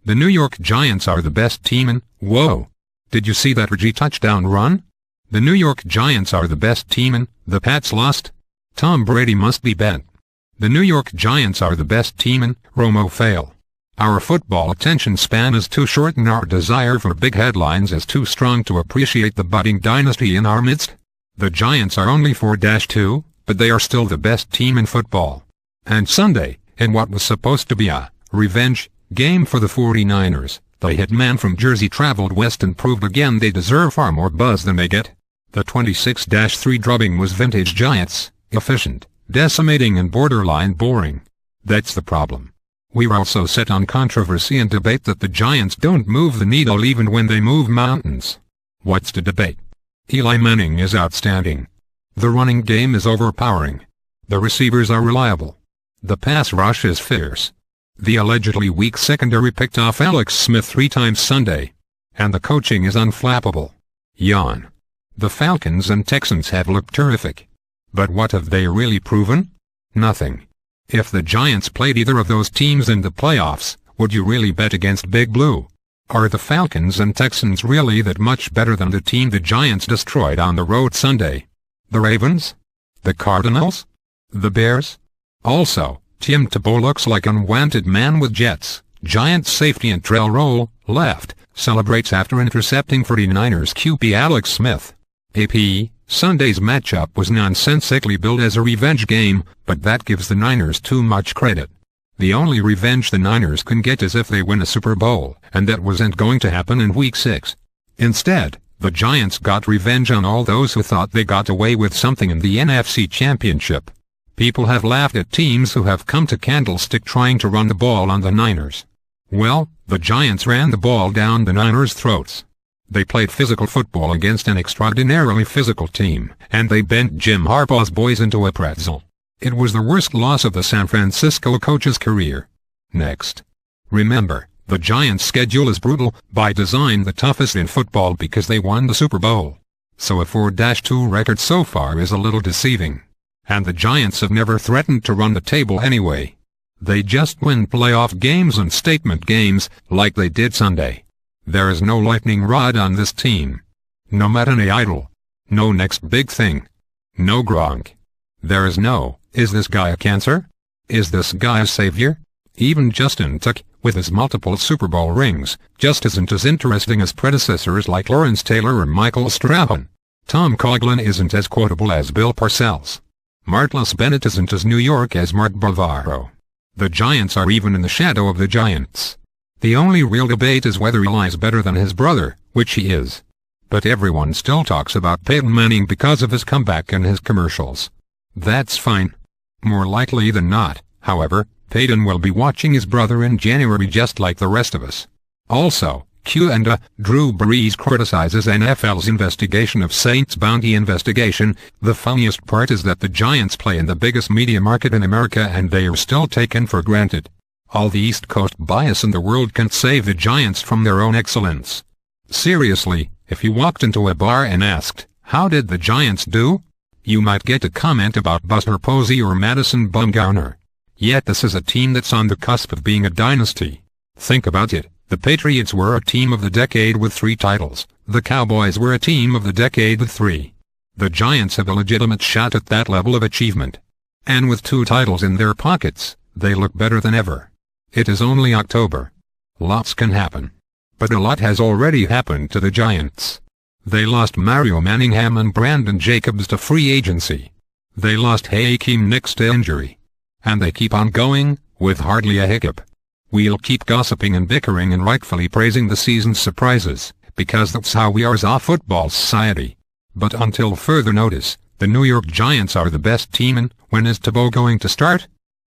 The New York Giants are the best team in, whoa. Did you see that Reggie touchdown run? The New York Giants are the best team in, the Pats lost? Tom Brady must be bent. The New York Giants are the best team in, Romo fail. Our football attention span is too short and our desire for big headlines is too strong to appreciate the budding dynasty in our midst. The Giants are only 4-2, but they are still the best team in football. And Sunday, in what was supposed to be a revenge game for the 49ers, the hitman from Jersey traveled west and proved again they deserve far more buzz than they get. The 26-3 drubbing was vintage Giants, efficient, decimating and borderline boring. That's the problem. We're also set on controversy and debate that the Giants don't move the needle even when they move mountains. What's the debate? Eli Manning is outstanding. The running game is overpowering. The receivers are reliable. The pass rush is fierce. The allegedly weak secondary picked off Alex Smith 3 times Sunday. And the coaching is unflappable. Yawn. The Falcons and Texans have looked terrific. But what have they really proven? Nothing. If the Giants played either of those teams in the playoffs, would you really bet against Big Blue? Are the Falcons and Texans really that much better than the team the Giants destroyed on the road Sunday? The Ravens? The Cardinals? The Bears? Also, Tim Tebow looks like unwanted man with Jets. Giants safety and trail roll, left, celebrates after intercepting 49ers QB Alex Smith. AP, Sunday's matchup was nonsensically billed as a revenge game, but that gives the Niners too much credit. The only revenge the Niners can get is if they win a Super Bowl, and that wasn't going to happen in Week 6. Instead, the Giants got revenge on all those who thought they got away with something in the NFC Championship. People have laughed at teams who have come to Candlestick trying to run the ball on the Niners. Well, the Giants ran the ball down the Niners' throats. They played physical football against an extraordinarily physical team, and they bent Jim Harbaugh's boys into a pretzel. It was the worst loss of the San Francisco coach's career. Next. Remember, the Giants' schedule is brutal, by design the toughest in football because they won the Super Bowl. So a 4-2 record so far is a little deceiving. And the Giants have never threatened to run the table anyway. They just win playoff games and statement games, like they did Sunday. There is no lightning rod on this team. No Matinee Idol. No next big thing. No Gronk. There is no, is this guy a cancer? Is this guy a savior? Even Justin Tuck, with his multiple Super Bowl rings, just isn't as interesting as predecessors like Lawrence Taylor or Michael Strahan. Tom Coughlin isn't as quotable as Bill Parcells. Martellus Bennett isn't as New York as Mark Bavaro. The Giants are even in the shadow of the Giants. The only real debate is whether Eli's better than his brother, which he is. But everyone still talks about Peyton Manning because of his comeback and his commercials. That's fine. More likely than not, however, Peyton will be watching his brother in January just like the rest of us. Also, Drew Brees criticizes NFL's investigation of Saints bounty investigation. The funniest part is that the Giants play in the biggest media market in America and they are still taken for granted. All the East Coast bias in the world can't save the Giants from their own excellence. Seriously, if you walked into a bar and asked, "How did the Giants do?" you might get a comment about Buster Posey or Madison Bumgarner. Yet this is a team that's on the cusp of being a dynasty. Think about it. The Patriots were a team of the decade with 3 titles. The Cowboys were a team of the decade with 3. The Giants have a legitimate shot at that level of achievement. And with 2 titles in their pockets, they look better than ever. It is only October. Lots can happen. But a lot has already happened to the Giants. They lost Mario Manningham and Brandon Jacobs to free agency. They lost Hakeem Nicks to injury. And they keep on going, with hardly a hiccup. We'll keep gossiping and bickering and rightfully praising the season's surprises, because that's how we are as a football society. But until further notice, the New York Giants are the best team and when is Tebow going to start?